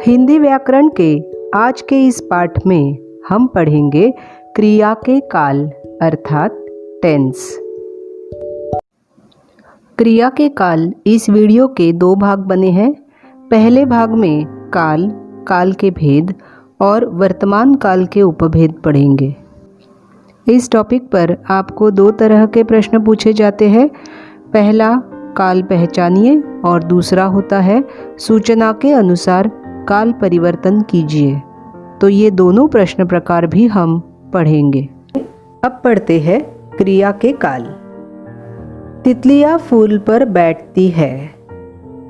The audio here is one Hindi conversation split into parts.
हिंदी व्याकरण के आज के इस पाठ में हम पढ़ेंगे क्रिया के काल अर्थात टेंस। क्रिया के काल इस वीडियो के दो भाग बने हैं। पहले भाग में काल, काल के भेद और वर्तमान काल के उपभेद पढ़ेंगे। इस टॉपिक पर आपको दो तरह के प्रश्न पूछे जाते हैं। पहला काल पहचानिए और दूसरा होता है सूचना के अनुसार काल परिवर्तन कीजिए। तो ये दोनों प्रश्न प्रकार भी हम पढ़ेंगे। अब पढ़ते हैं क्रिया के काल। तितलियां फूल पर बैठती है।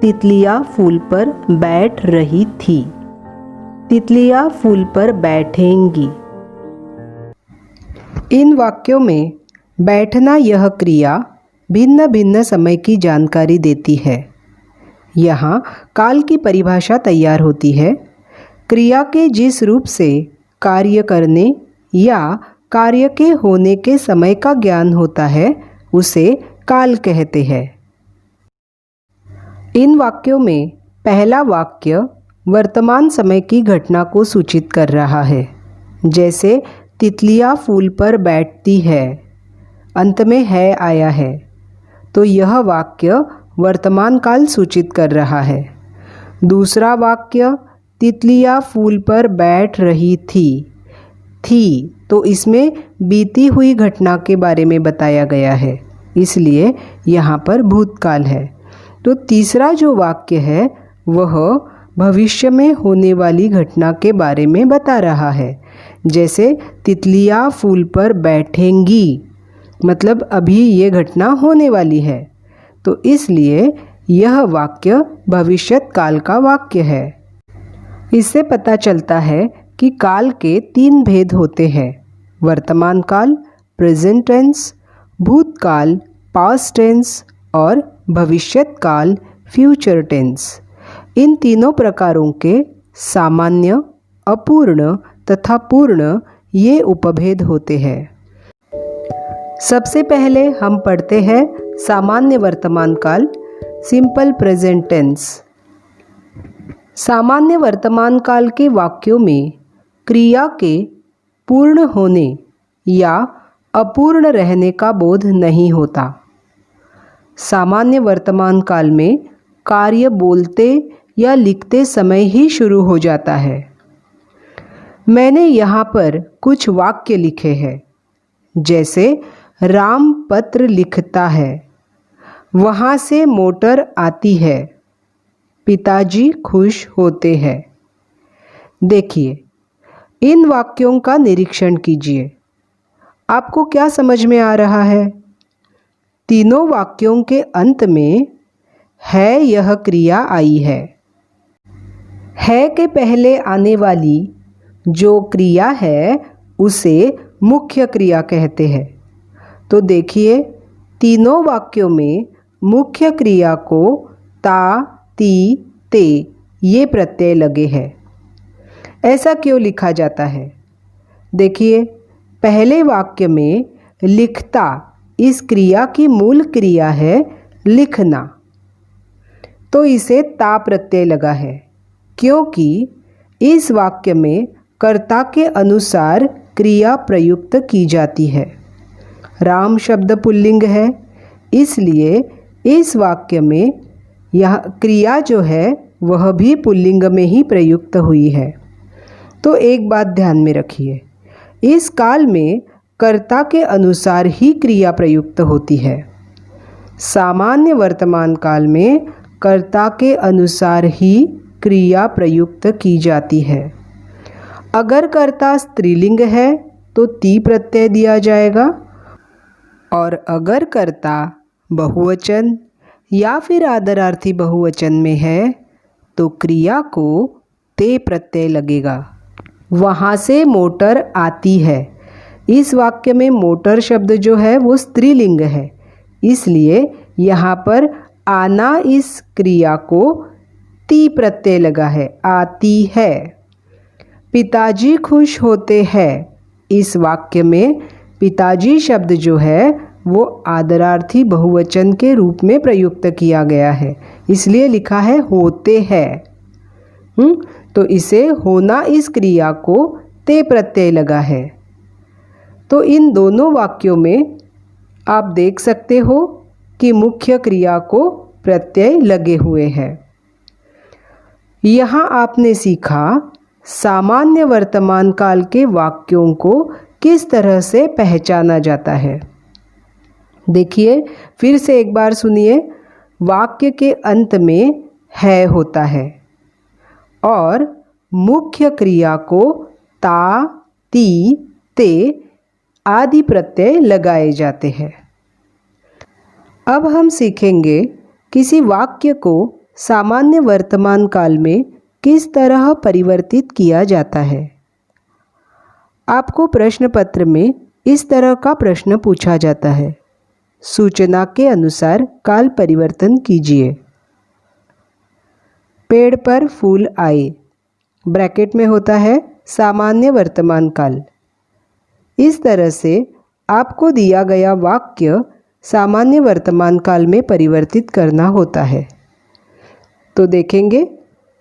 तितलियां फूल पर बैठ रही थी। तितलियां फूल पर बैठेंगी। इन वाक्यों में बैठना यह क्रिया भिन्न भिन्न समय की जानकारी देती है। यहाँ काल की परिभाषा तैयार होती है। क्रिया के जिस रूप से कार्य करने या कार्य के होने के समय का ज्ञान होता है उसे काल कहते हैं। इन वाक्यों में पहला वाक्य वर्तमान समय की घटना को सूचित कर रहा है, जैसे तितलियां फूल पर बैठती है, अंत में है आया है, तो यह वाक्य वर्तमान काल सूचित कर रहा है। दूसरा वाक्य तितलियां फूल पर बैठ रही थी तो इसमें बीती हुई घटना के बारे में बताया गया है, इसलिए यहाँ पर भूतकाल है। तो तीसरा जो वाक्य है वह भविष्य में होने वाली घटना के बारे में बता रहा है, जैसे तितलियां फूल पर बैठेंगी, मतलब अभी ये घटना होने वाली है, तो इसलिए यह वाक्य भविष्यत काल का वाक्य है। इससे पता चलता है कि काल के तीन भेद होते हैं: वर्तमान काल प्रेजेंट टेंस, भूतकाल पास्ट टेंस और भविष्यत काल फ्यूचर टेंस। इन तीनों प्रकारों के सामान्य, अपूर्ण तथा पूर्ण ये उपभेद होते हैं। सबसे पहले हम पढ़ते हैं सामान्य वर्तमान काल, सिंपल प्रेजेंट टेंस। सामान्य वर्तमान काल के वाक्यों में क्रिया के पूर्ण होने या अपूर्ण रहने का बोध नहीं होता। सामान्य वर्तमान काल में कार्य बोलते या लिखते समय ही शुरू हो जाता है। मैंने यहाँ पर कुछ वाक्य लिखे हैं, जैसे राम पत्र लिखता है, वहाँ से मोटर आती है, पिताजी खुश होते हैं। देखिए, इन वाक्यों का निरीक्षण कीजिए। आपको क्या समझ में आ रहा है? तीनों वाक्यों के अंत में है यह क्रिया आई है। है के पहले आने वाली जो क्रिया है उसे मुख्य क्रिया कहते हैं। तो देखिए, तीनों वाक्यों में मुख्य क्रिया को ता, ती, ते ये प्रत्यय लगे हैं। ऐसा क्यों लिखा जाता है? देखिए, पहले वाक्य में लिखता इस क्रिया की मूल क्रिया है लिखना, तो इसे ता प्रत्यय लगा है, क्योंकि इस वाक्य में कर्ता के अनुसार क्रिया प्रयुक्त की जाती है। राम शब्द पुल्लिंग है, इसलिए इस वाक्य में यह क्रिया जो है वह भी पुल्लिंग में ही प्रयुक्त हुई है। तो एक बात ध्यान में रखिए, इस काल में कर्ता के अनुसार ही क्रिया प्रयुक्त होती है। सामान्य वर्तमान काल में कर्ता के अनुसार ही क्रिया प्रयुक्त की जाती है। अगर कर्ता स्त्रीलिंग है तो ती प्रत्यय दिया जाएगा, और अगर कर्ता बहुवचन या फिर आदरार्थी बहुवचन में है तो क्रिया को ते प्रत्यय लगेगा। वहाँ से मोटर आती है, इस वाक्य में मोटर शब्द जो है वो स्त्रीलिंग है, इसलिए यहाँ पर आना इस क्रिया को ती प्रत्यय लगा है, आती है। पिताजी खुश होते हैं, इस वाक्य में पिताजी शब्द जो है वो आदरार्थी बहुवचन के रूप में प्रयुक्त किया गया है, इसलिए लिखा है होते हैं। तो इसे होना इस क्रिया को ते प्रत्यय लगा है। तो इन दोनों वाक्यों में आप देख सकते हो कि मुख्य क्रिया को प्रत्यय लगे हुए हैं। यहाँ आपने सीखा सामान्य वर्तमान काल के वाक्यों को किस तरह से पहचाना जाता है। देखिए, फिर से एक बार सुनिए। वाक्य के अंत में है होता है और मुख्य क्रिया को ता, ती, ते आदि प्रत्यय लगाए जाते हैं। अब हम सीखेंगे किसी वाक्य को सामान्य वर्तमान काल में किस तरह परिवर्तित किया जाता है। आपको प्रश्न पत्र में इस तरह का प्रश्न पूछा जाता है। सूचना के अनुसार काल परिवर्तन कीजिए। पेड़ पर फूल आए, ब्रैकेट में होता है सामान्य वर्तमान काल। इस तरह से आपको दिया गया वाक्य सामान्य वर्तमान काल में परिवर्तित करना होता है। तो देखेंगे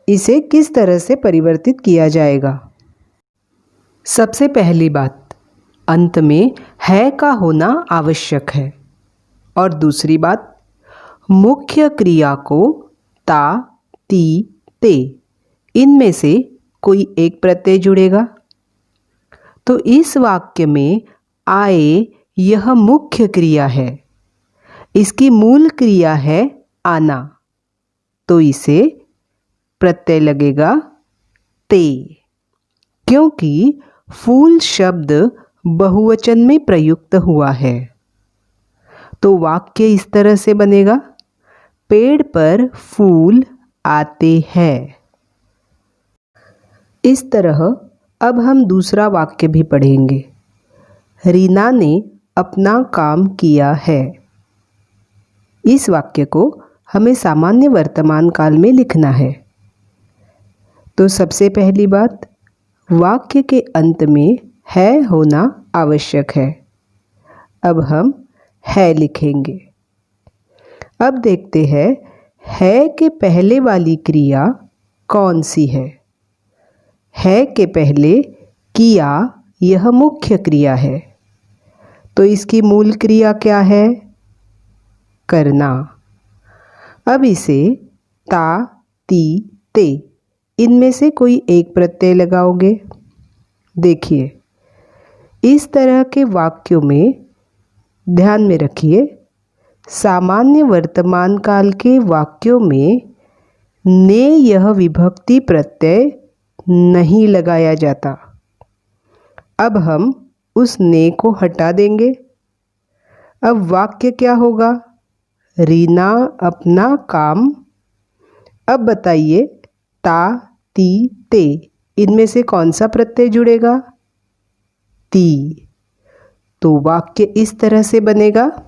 इसे किस तरह से परिवर्तित किया जाएगा। सबसे पहली बात, अंत में है का होना आवश्यक है। और दूसरी बात, मुख्य क्रिया को ता, ती, ते इनमें से कोई एक प्रत्यय जुड़ेगा। तो इस वाक्य में आए यह मुख्य क्रिया है। इसकी मूल क्रिया है आना, तो इसे प्रत्यय लगेगा ते। क्योंकि फूल शब्द बहुवचन में प्रयुक्त हुआ है, तो वाक्य इस तरह से बनेगा, पेड़ पर फूल आते हैं। इस तरह अब हम दूसरा वाक्य भी पढ़ेंगे। रीना ने अपना काम किया है। इस वाक्य को हमें सामान्य वर्तमान काल में लिखना है। तो सबसे पहली बात, वाक्य के अंत में है होना आवश्यक है। अब हम है लिखेंगे। अब देखते हैं है के पहले वाली क्रिया कौन सी है। है के पहले किया यह मुख्य क्रिया है, तो इसकी मूल क्रिया क्या है? करना। अब इसे ता, ती, ते इनमें से कोई एक प्रत्यय लगाओगे। देखिए, इस तरह के वाक्यों में ध्यान में रखिए, सामान्य वर्तमान काल के वाक्यों में ने यह विभक्ति प्रत्यय नहीं लगाया जाता। अब हम उस ने को हटा देंगे। अब वाक्य क्या होगा? रीना अपना काम। अब बताइए, ता, ती, ते इनमें से कौन सा प्रत्यय जुड़ेगा? ती। तो वाक्य इस तरह से बनेगा,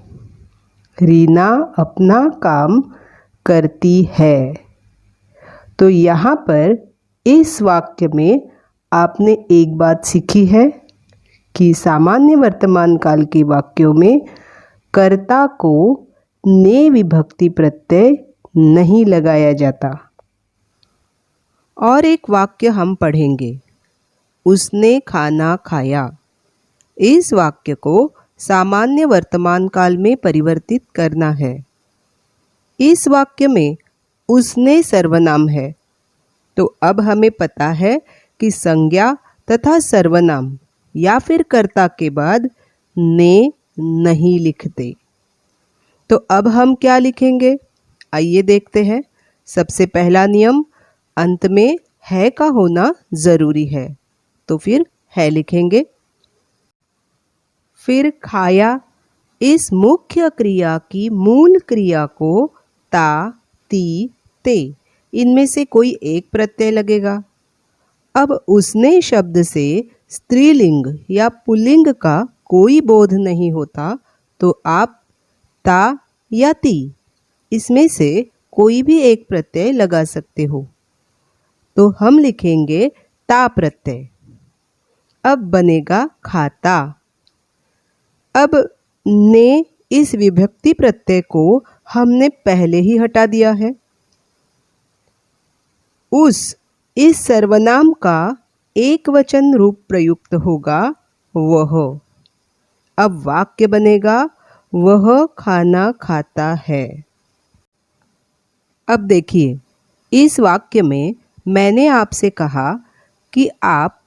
रीना अपना काम करती है। तो यहाँ पर इस वाक्य में आपने एक बात सीखी है कि सामान्य वर्तमान काल के वाक्यों में कर्ता को ने विभक्ति प्रत्यय नहीं लगाया जाता। और एक वाक्य हम पढ़ेंगे, उसने खाना खाया। इस वाक्य को सामान्य वर्तमान काल में परिवर्तित करना है। इस वाक्य में उसने सर्वनाम है, तो अब हमें पता है कि संज्ञा तथा सर्वनाम या फिर कर्ता के बाद ने नहीं लिखते। तो अब हम क्या लिखेंगे? आइए देखते हैं। सबसे पहला नियम, अंत में है का होना जरूरी है, तो फिर है लिखेंगे। फिर खाया, इस मुख्य क्रिया की मूल क्रिया को ता, ती, ते इनमें से कोई एक प्रत्यय लगेगा। अब उसने शब्द से स्त्रीलिंग या पुल्लिंग का कोई बोध नहीं होता, तो आप ता या ती इसमें से कोई भी एक प्रत्यय लगा सकते हो। तो हम लिखेंगे ता प्रत्यय। अब बनेगा खाता। अब ने इस विभक्ति प्रत्यय को हमने पहले ही हटा दिया है। उस इस सर्वनाम का एक वचन रूप प्रयुक्त होगा वह। अब वाक्य बनेगा वह खाना खाता है। अब देखिए, इस वाक्य में मैंने आपसे कहा कि आप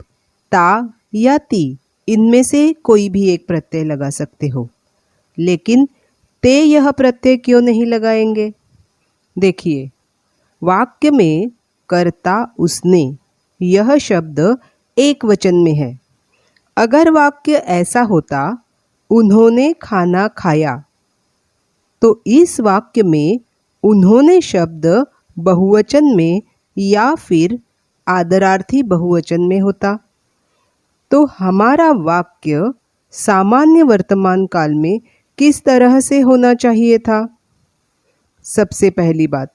ता या ती इनमें से कोई भी एक प्रत्यय लगा सकते हो, लेकिन ते यह प्रत्यय क्यों नहीं लगाएंगे? देखिए, वाक्य में कर्ता उसने यह शब्द एक वचन में है। अगर वाक्य ऐसा होता उन्होंने खाना खाया, तो इस वाक्य में उन्होंने शब्द बहुवचन में या फिर आदरार्थी बहुवचन में होता। तो हमारा वाक्य सामान्य वर्तमान काल में किस तरह से होना चाहिए था? सबसे पहली बात,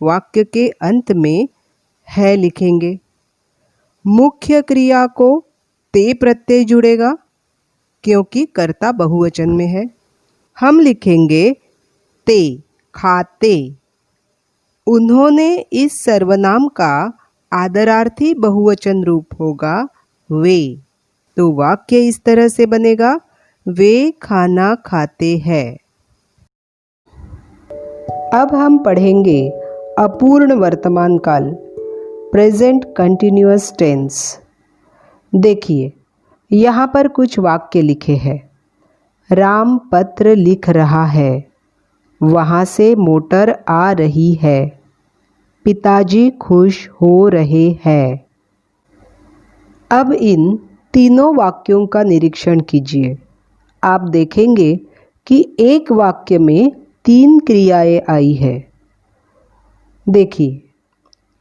वाक्य के अंत में है लिखेंगे। मुख्य क्रिया को ते प्रत्यय जुड़ेगा क्योंकि कर्ता बहुवचन में है। हम लिखेंगे ते खाते। उन्होंने इस सर्वनाम का आदरार्थी बहुवचन रूप होगा वे। तो वाक्य इस तरह से बनेगा, वे खाना खाते हैं। अब हम पढ़ेंगे अपूर्ण वर्तमान काल, प्रेजेंट कंटिन्यूअस टेंस। देखिए, यहाँ पर कुछ वाक्य लिखे हैं। राम पत्र लिख रहा है, वहाँ से मोटर आ रही है, पिताजी खुश हो रहे हैं। अब इन तीनों वाक्यों का निरीक्षण कीजिए। आप देखेंगे कि एक वाक्य में 3 क्रियाएं आई है। देखिए,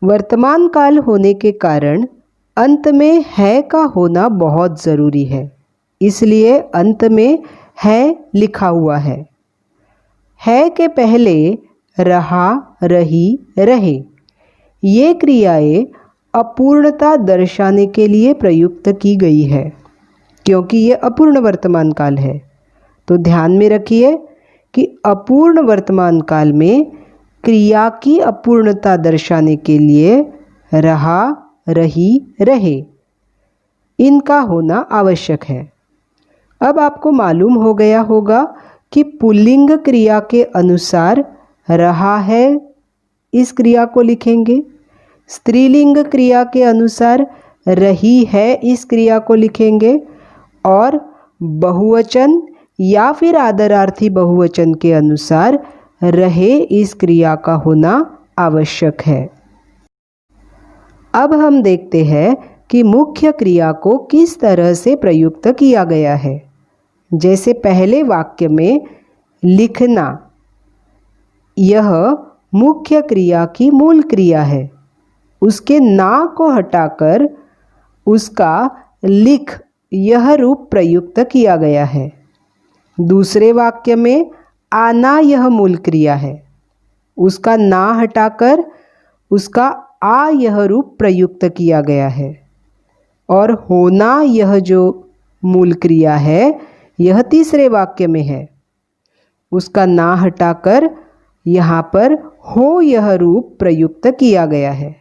वर्तमान काल होने के कारण अंत में है का होना बहुत ज़रूरी है, इसलिए अंत में है लिखा हुआ है। है के पहले रहा, रही, रहे ये क्रियाएं अपूर्णता दर्शाने के लिए प्रयुक्त की गई है, क्योंकि ये अपूर्ण वर्तमान काल है। तो ध्यान में रखिए कि अपूर्ण वर्तमान काल में क्रिया की अपूर्णता दर्शाने के लिए रहा, रही, रहे इनका होना आवश्यक है। अब आपको मालूम हो गया होगा कि पुल्लिंग क्रिया के अनुसार रहा है इस क्रिया को लिखेंगे, स्त्रीलिंग क्रिया के अनुसार रही है इस क्रिया को लिखेंगे, और बहुवचन या फिर आदरार्थी बहुवचन के अनुसार रहे इस क्रिया का होना आवश्यक है। अब हम देखते हैं कि मुख्य क्रिया को किस तरह से प्रयुक्त किया गया है। जैसे पहले वाक्य में लिखना, यह मुख्य क्रिया की मूल क्रिया है। उसके ना को हटाकर उसका लिख यह रूप प्रयुक्त किया गया है। दूसरे वाक्य में आना यह मूल क्रिया है। उसका ना हटाकर उसका आ यह रूप प्रयुक्त किया गया है। और होना यह जो मूल क्रिया है यह तीसरे वाक्य में है। उसका ना हटाकर यहाँ पर हो यह रूप प्रयुक्त किया गया है।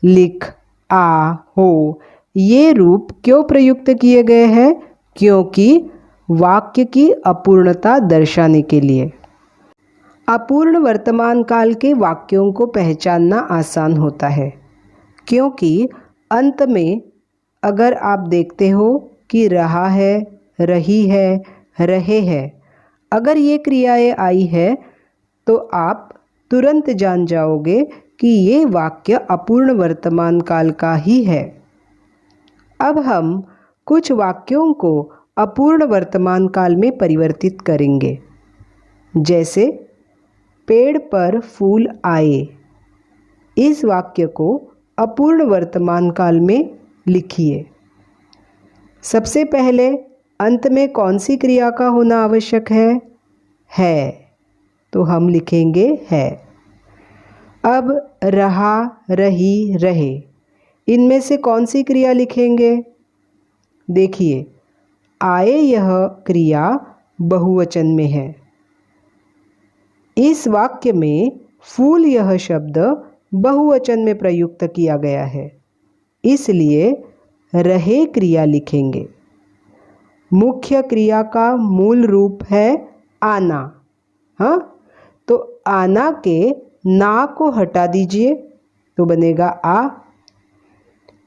लिख, आ, हो ये रूप क्यों प्रयुक्त किए गए हैं? क्योंकि वाक्य की अपूर्णता दर्शाने के लिए। अपूर्ण वर्तमान काल के वाक्यों को पहचानना आसान होता है, क्योंकि अंत में अगर आप देखते हो कि रहा है, रही है, रहे हैं, अगर ये क्रियाएं आई है तो आप तुरंत जान जाओगे कि ये वाक्य अपूर्ण वर्तमान काल का ही है। अब हम कुछ वाक्यों को अपूर्ण वर्तमान काल में परिवर्तित करेंगे। जैसे पेड़ पर फूल आए, इस वाक्य को अपूर्ण वर्तमान काल में लिखिए। सबसे पहले अंत में कौन सी क्रिया का होना आवश्यक है? तो हम लिखेंगे है। अब रहा, रही, रहे इनमें से कौन सी क्रिया लिखेंगे? देखिए, आए यह क्रिया बहुवचन में है। इस वाक्य में फूल यह शब्द बहुवचन में प्रयुक्त किया गया है। इसलिए रहे क्रिया लिखेंगे। मुख्य क्रिया का मूल रूप है आना। हाँ, तो आना के ना को हटा दीजिए तो बनेगा आ।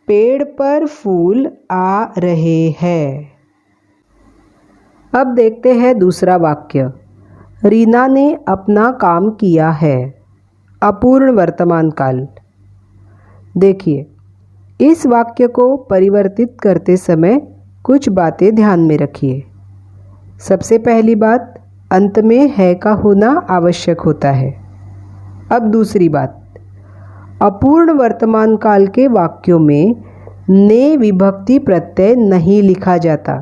पेड़ पर फूल आ रहे हैं। अब देखते हैं दूसरा वाक्य। रीना ने अपना काम किया है। अपूर्ण वर्तमान काल। देखिए, इस वाक्य को परिवर्तित करते समय कुछ बातें ध्यान में रखिए। सबसे पहली बात, अंत में है का होना आवश्यक होता है। अब दूसरी बात, अपूर्ण वर्तमान काल के वाक्यों में ने विभक्ति प्रत्यय नहीं लिखा जाता,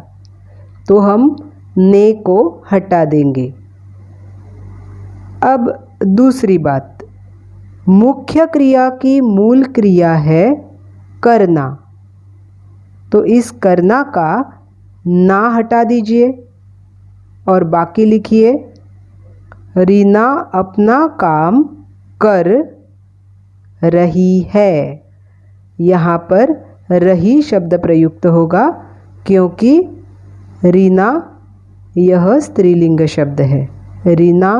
तो हम ने को हटा देंगे। अब दूसरी बात, मुख्य क्रिया की मूल क्रिया है करना, तो इस करना का ना हटा दीजिए और बाकी लिखिए रीना अपना काम कर रही है। यहाँ पर रही शब्द प्रयुक्त होगा क्योंकि रीना यह स्त्रीलिंग शब्द है। रीना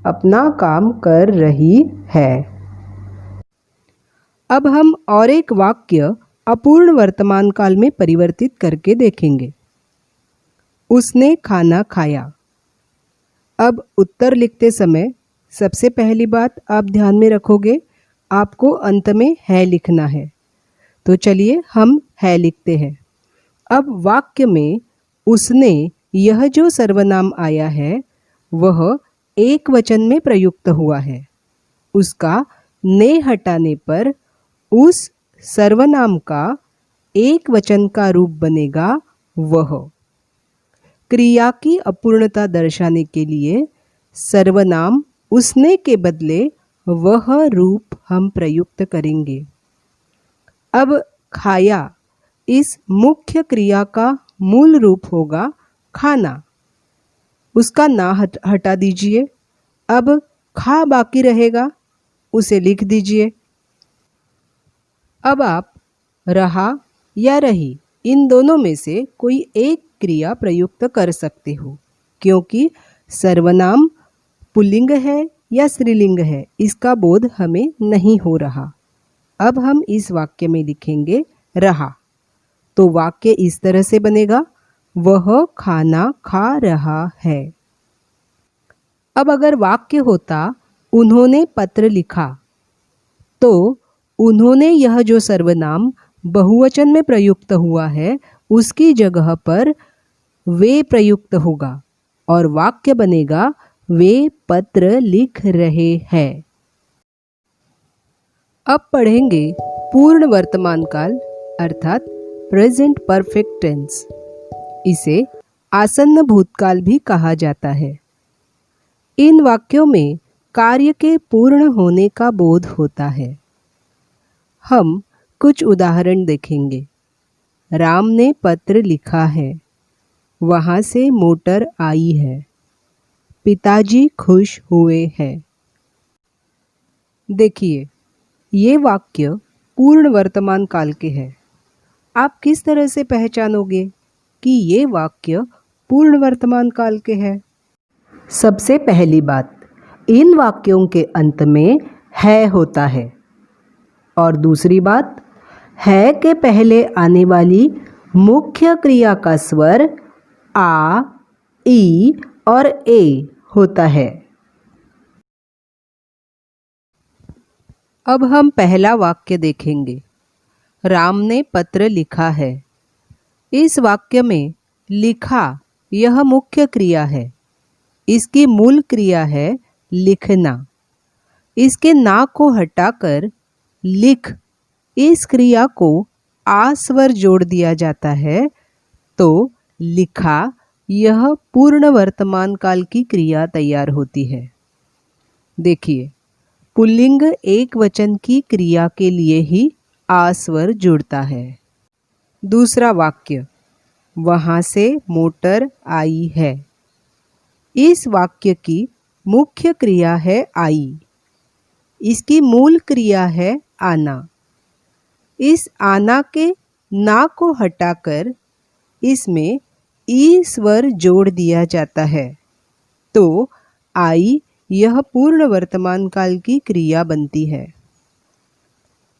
अपना काम कर रही है। अब हम और एक वाक्य अपूर्ण वर्तमान काल में परिवर्तित करके देखेंगे। उसने खाना खाया। अब उत्तर लिखते समय सबसे पहली बात आप ध्यान में रखोगे, आपको अंत में है लिखना है। तो चलिए हम है लिखते हैं। अब वाक्य में उसने यह जो सर्वनाम आया है वह एक वचन में प्रयुक्त हुआ है। उसका ने हटाने पर उस सर्वनाम का एक वचन का रूप बनेगा वह। क्रिया की अपूर्णता दर्शाने के लिए सर्वनाम उसने के बदले वह रूप हम प्रयुक्त करेंगे। अब खाया इस मुख्य क्रिया का मूल रूप होगा खाना, उसका ना हटा दीजिए। अब खा बाकी रहेगा, उसे लिख दीजिए। अब आप रहा या रही इन दोनों में से कोई एक क्रिया प्रयुक्त कर सकते हो, क्योंकि सर्वनाम पुल्लिंग है या स्त्रीलिंग है इसका बोध हमें नहीं हो रहा। अब हम इस वाक्य में लिखेंगे रहा, तो वाक्य इस तरह से बनेगा वह खाना खा रहा है। अब अगर वाक्य होता उन्होंने पत्र लिखा, तो उन्होंने यह जो सर्वनाम बहुवचन में प्रयुक्त हुआ है उसकी जगह पर वे प्रयुक्त होगा और वाक्य बनेगा वे पत्र लिख रहे हैं। अब पढ़ेंगे पूर्ण वर्तमान काल अर्थात प्रेजेंट परफेक्ट टेंस। इसे आसन्न भूतकाल भी कहा जाता है। इन वाक्यों में कार्य के पूर्ण होने का बोध होता है। हम कुछ उदाहरण देखेंगे। राम ने पत्र लिखा है। वहाँ से मोटर आई है। पिताजी खुश हुए हैं। देखिए, ये वाक्य पूर्ण वर्तमान काल के हैं। आप किस तरह से पहचानोगे कि ये वाक्य पूर्ण वर्तमान काल के हैं? सबसे पहली बात, इन वाक्यों के अंत में है होता है। और दूसरी बात, है के पहले आने वाली मुख्य क्रिया का स्वर आ, ई और ए होता है। अब हम पहला वाक्य देखेंगे। राम ने पत्र लिखा है। इस वाक्य में लिखा यह मुख्य क्रिया है। इसकी मूल क्रिया है लिखना। इसके ना को हटाकर लिख इस क्रिया को आ स्वर जोड़ दिया जाता है, तो लिखा यह पूर्ण वर्तमान काल की क्रिया तैयार होती है। देखिए, पुल्लिंग एक वचन की क्रिया के लिए ही आ स्वर जुड़ता है। दूसरा वाक्य, वहाँ से मोटर आई है। इस वाक्य की मुख्य क्रिया है आई। इसकी मूल क्रिया है आना। इस आना के ना को हटाकर इसमें ई स्वर जोड़ दिया जाता है तो आई यह पूर्ण वर्तमान काल की क्रिया बनती है।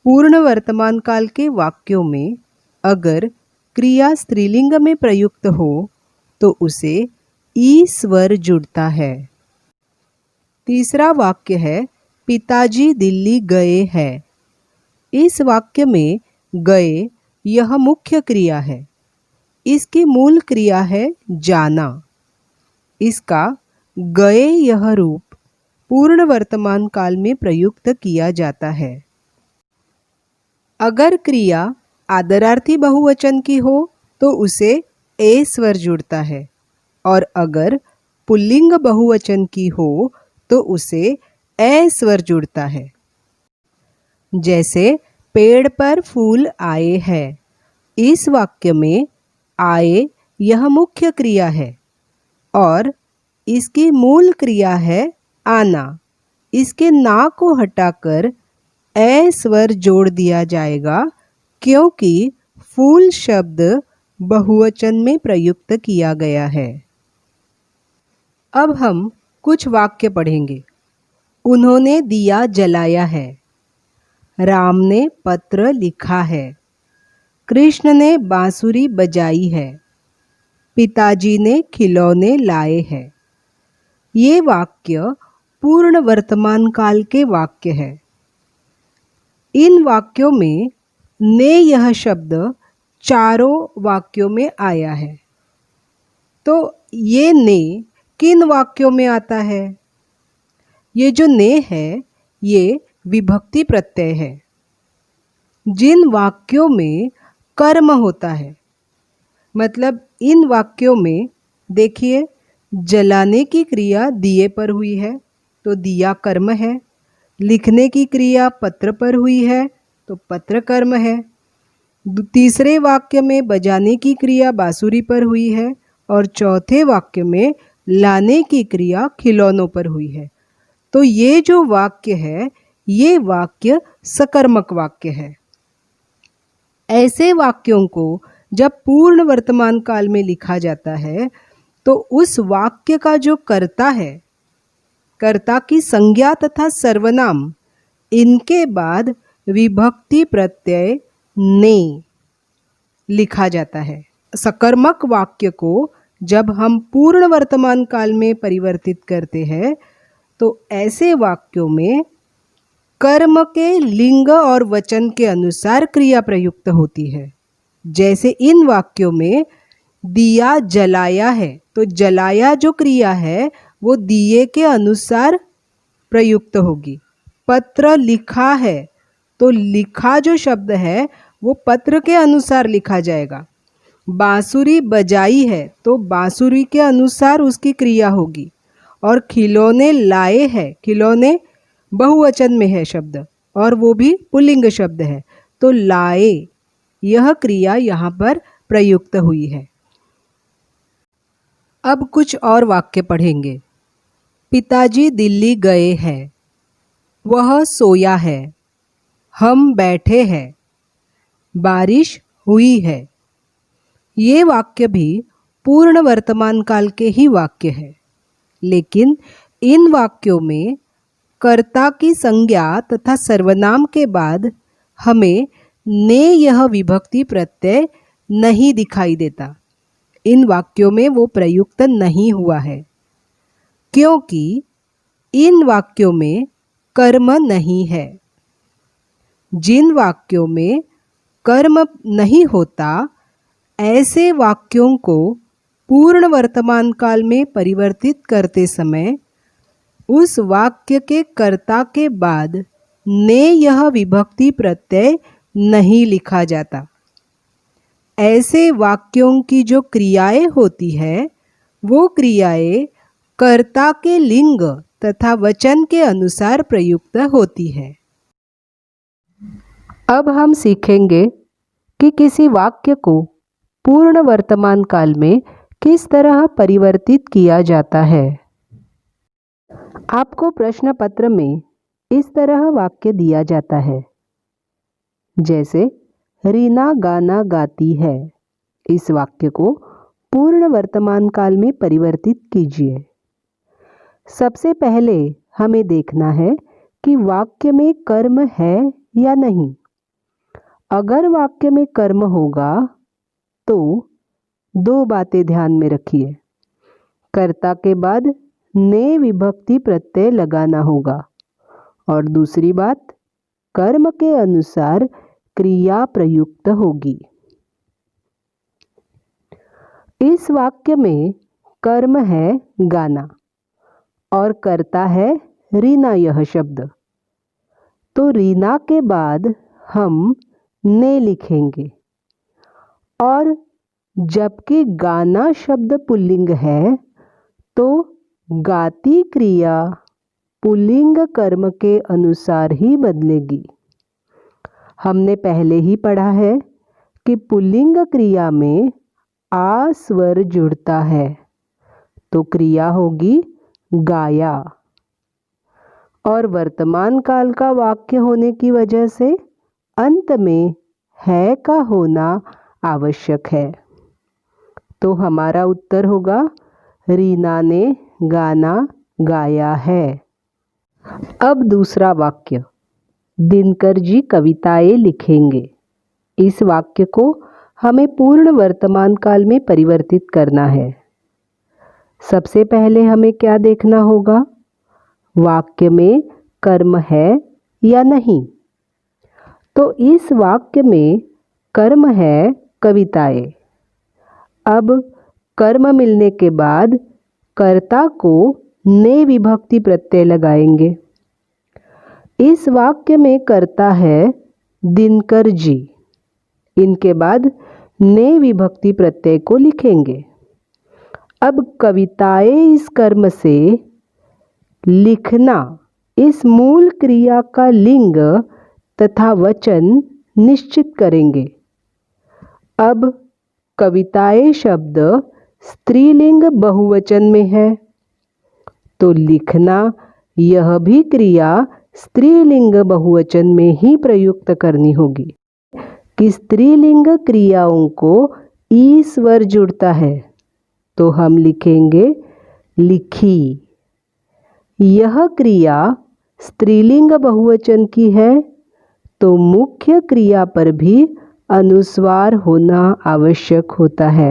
पूर्ण वर्तमान काल के वाक्यों में अगर क्रिया स्त्रीलिंग में प्रयुक्त हो तो उसे ई स्वर जुड़ता है। तीसरा वाक्य है पिताजी दिल्ली गए हैं। इस वाक्य में गए यह मुख्य क्रिया है। इसकी मूल क्रिया है जाना। इसका गए यह रूप पूर्ण वर्तमान काल में प्रयुक्त किया जाता है। अगर क्रिया आदरार्थी बहुवचन की हो तो उसे ए स्वर जुड़ता है और अगर पुल्लिंग बहुवचन की हो तो उसे ए स्वर जुड़ता है। जैसे पेड़ पर फूल आए हैं। इस वाक्य में आए यह मुख्य क्रिया है और इसकी मूल क्रिया है आना। इसके ना को हटाकर ए स्वर जोड़ दिया जाएगा क्योंकि फूल शब्द बहुवचन में प्रयुक्त किया गया है। अब हम कुछ वाक्य पढ़ेंगे। उन्होंने दिया जलाया है। राम ने पत्र लिखा है। कृष्ण ने बांसुरी बजाई है। पिताजी ने खिलौने लाए हैं। ये वाक्य पूर्ण वर्तमान काल के वाक्य है। इन वाक्यों में ने यह शब्द चारों वाक्यों में आया है। तो ये ने किन वाक्यों में आता है? ये जो ने है ये विभक्ति प्रत्यय है। जिन वाक्यों में कर्म होता है, मतलब इन वाक्यों में देखिए जलाने की क्रिया दिए पर हुई है तो दिया कर्म है। लिखने की क्रिया पत्र पर हुई है तो पत्र कर्म है। तीसरे वाक्य में बजाने की क्रिया बांसुरी पर हुई है और चौथे वाक्य में लाने की क्रिया खिलौनों पर हुई है। तो ये जो वाक्य है ये वाक्य सकर्मक वाक्य है। ऐसे वाक्यों को जब पूर्ण वर्तमान काल में लिखा जाता है तो उस वाक्य का जो कर्ता है, कर्ता की संज्ञा तथा सर्वनाम, इनके बाद विभक्ति प्रत्यय ने लिखा जाता है। सकर्मक वाक्य को जब हम पूर्ण वर्तमान काल में परिवर्तित करते हैं तो ऐसे वाक्यों में कर्म के लिंग और वचन के अनुसार क्रिया प्रयुक्त होती है। जैसे इन वाक्यों में दिया जलाया है तो जलाया जो क्रिया है वो दिए के अनुसार प्रयुक्त होगी। पत्र लिखा है तो लिखा जो शब्द है वो पत्र के अनुसार लिखा जाएगा। बांसुरी बजाई है तो बांसुरी के अनुसार उसकी क्रिया होगी। और खिलौने लाए हैं, खिलौने बहुवचन में है शब्द और वो भी पुल्लिंग शब्द है तो लाए यह क्रिया यहाँ पर प्रयुक्त हुई है। अब कुछ और वाक्य पढ़ेंगे। पिताजी दिल्ली गए हैं। वह सोया है। हम बैठे हैं। बारिश हुई है। ये वाक्य भी पूर्ण वर्तमान काल के ही वाक्य है, लेकिन इन वाक्यों में कर्ता की संज्ञा तथा सर्वनाम के बाद हमें ने यह विभक्ति प्रत्यय नहीं दिखाई देता। इन वाक्यों में वो प्रयुक्त नहीं हुआ है क्योंकि इन वाक्यों में कर्म नहीं है। जिन वाक्यों में कर्म नहीं होता ऐसे वाक्यों को पूर्ण वर्तमान काल में परिवर्तित करते समय उस वाक्य के कर्ता के बाद ने यह विभक्ति प्रत्यय नहीं लिखा जाता। ऐसे वाक्यों की जो क्रियाएं होती है वो क्रियाएं कर्ता के लिंग तथा वचन के अनुसार प्रयुक्त होती है। अब हम सीखेंगे कि किसी वाक्य को पूर्ण वर्तमान काल में किस तरह परिवर्तित किया जाता है। आपको प्रश्न पत्र में इस तरह वाक्य दिया जाता है, जैसे रीना गाना गाती है। इस वाक्य को पूर्ण वर्तमान काल में परिवर्तित कीजिए। सबसे पहले हमें देखना है कि वाक्य में कर्म है या नहीं। अगर वाक्य में कर्म होगा तो दो बातें ध्यान में रखिए। कर्ता के बाद ने विभक्ति प्रत्यय लगाना होगा और दूसरी बात, कर्म के अनुसार क्रिया प्रयुक्त होगी। इस वाक्य में कर्म है गाना और कर्ता है रीना यह शब्द। तो रीना के बाद हम ने लिखेंगे और जबकि गाना शब्द पुल्लिंग है तो गाती क्रिया पुल्लिंग कर्म के अनुसार ही बदलेगी। हमने पहले ही पढ़ा है कि पुल्लिंग क्रिया में आ स्वर जुड़ता है तो क्रिया होगी गाया। और वर्तमान काल का वाक्य होने की वजह से अंत में है का होना आवश्यक है। तो हमारा उत्तर होगा रीना ने गाना गाया है। अब दूसरा वाक्य, दिनकर जी कविताएं लिखेंगे। इस वाक्य को हमें पूर्ण वर्तमान काल में परिवर्तित करना है। सबसे पहले हमें क्या देखना होगा, वाक्य में कर्म है या नहीं। तो इस वाक्य में कर्म है कविताएं। अब कर्म मिलने के बाद कर्ता को ने विभक्ति प्रत्यय लगाएंगे। इस वाक्य में कर्ता है दिनकर जी। इनके बाद ने विभक्ति प्रत्यय को लिखेंगे। अब कविताएं इस कर्म से लिखना इस मूल क्रिया का लिंग तथा वचन निश्चित करेंगे। अब कविताएं शब्द स्त्रीलिंग बहुवचन में है तो लिखना यह भी क्रिया स्त्रीलिंग बहुवचन में ही प्रयुक्त करनी होगी कि स्त्रीलिंग क्रियाओं को ई स्वर जुड़ता है तो हम लिखेंगे लिखी। यह क्रिया स्त्रीलिंग बहुवचन की है तो मुख्य क्रिया पर भी अनुस्वार होना आवश्यक होता है।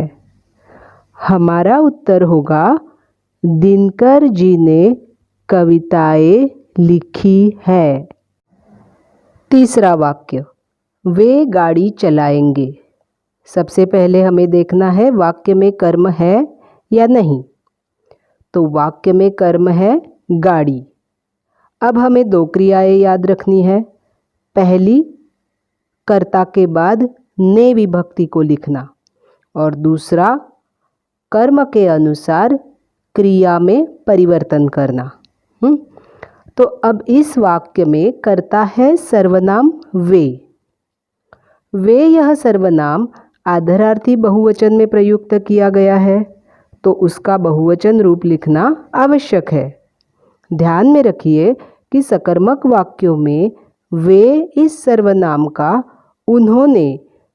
हमारा उत्तर होगा दिनकर जी ने कविताएं लिखी है। तीसरा वाक्य, वे गाड़ी चलाएंगे। सबसे पहले हमें देखना है वाक्य में कर्म है या नहीं। तो वाक्य में कर्म है गाड़ी। अब हमें दो क्रियाएं याद रखनी है। पहली, कर्ता के बाद ने विभक्ति को लिखना और दूसरा, कर्म के अनुसार क्रिया में परिवर्तन करना। तो अब इस वाक्य में कर्ता है सर्वनाम वे। वे यह सर्वनाम आदरार्थी बहुवचन में प्रयुक्त किया गया है तो उसका बहुवचन रूप लिखना आवश्यक है। ध्यान में रखिए कि सकर्मक वाक्यों में वे इस सर्वनाम का उन्होंने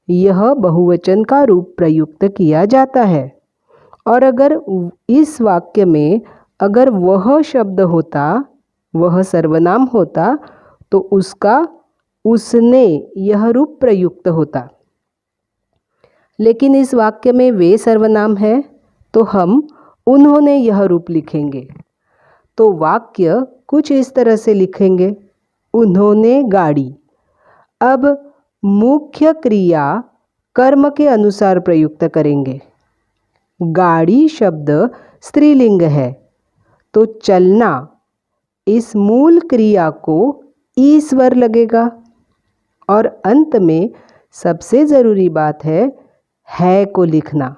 यह बहुवचन का रूप प्रयुक्त किया जाता है। और अगर इस वाक्य में अगर वह शब्द होता, वह सर्वनाम होता तो उसका उसने यह रूप प्रयुक्त होता। लेकिन इस वाक्य में वे सर्वनाम है तो हम उन्होंने यह रूप लिखेंगे। तो वाक्य कुछ इस तरह से लिखेंगे, उन्होंने गाड़ी। अब मुख्य क्रिया कर्म के अनुसार प्रयुक्त करेंगे। गाड़ी शब्द स्त्रीलिंग है तो चलना इस मूल क्रिया को ई स्वर लगेगा। और अंत में सबसे ज़रूरी बात है को लिखना,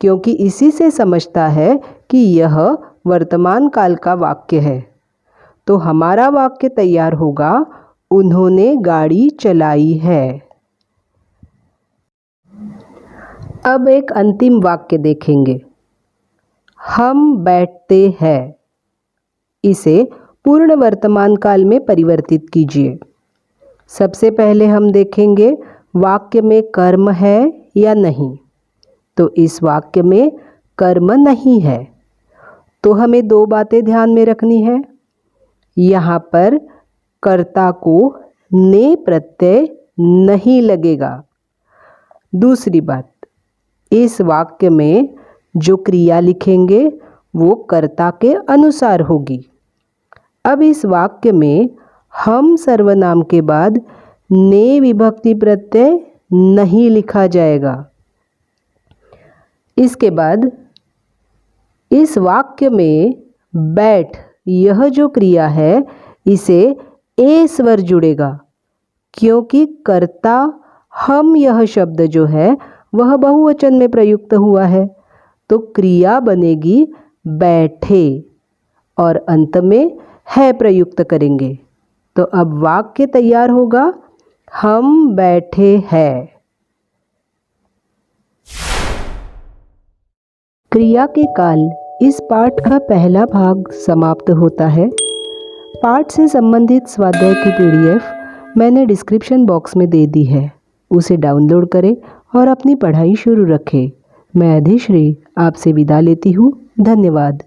क्योंकि इसी से समझता है कि यह वर्तमान काल का वाक्य है। तो हमारा वाक्य तैयार होगा, उन्होंने गाड़ी चलाई है। अब एक अंतिम वाक्य देखेंगे, हम बैठते हैं। इसे पूर्ण वर्तमान काल में परिवर्तित कीजिए। सबसे पहले हम देखेंगे वाक्य में कर्म है या नहीं? तो इस वाक्य में कर्म नहीं है। तो हमें दो बातें ध्यान में रखनी है। यहाँ पर कर्ता को ने प्रत्यय नहीं लगेगा। दूसरी बात, इस वाक्य में जो क्रिया लिखेंगे वो कर्ता के अनुसार होगी। अब इस वाक्य में हम सर्वनाम के बाद ने विभक्ति प्रत्यय नहीं लिखा जाएगा। इसके बाद इस वाक्य में बैठ यह जो क्रिया है इसे ए स्वर जुड़ेगा, क्योंकि कर्ता हम यह शब्द जो है वह बहुवचन में प्रयुक्त हुआ है। तो क्रिया बनेगी बैठे और अंत में है प्रयुक्त करेंगे। तो अब वाक्य तैयार होगा, हम बैठे हैं। क्रिया के काल इस पाठ का पहला भाग समाप्त होता है। पाठ से संबंधित स्वाध्याय की PDF मैंने डिस्क्रिप्शन बॉक्स में दे दी है, उसे डाउनलोड करें और अपनी पढ़ाई शुरू रखें। मैं अधिश्री आपसे विदा लेती हूँ। धन्यवाद।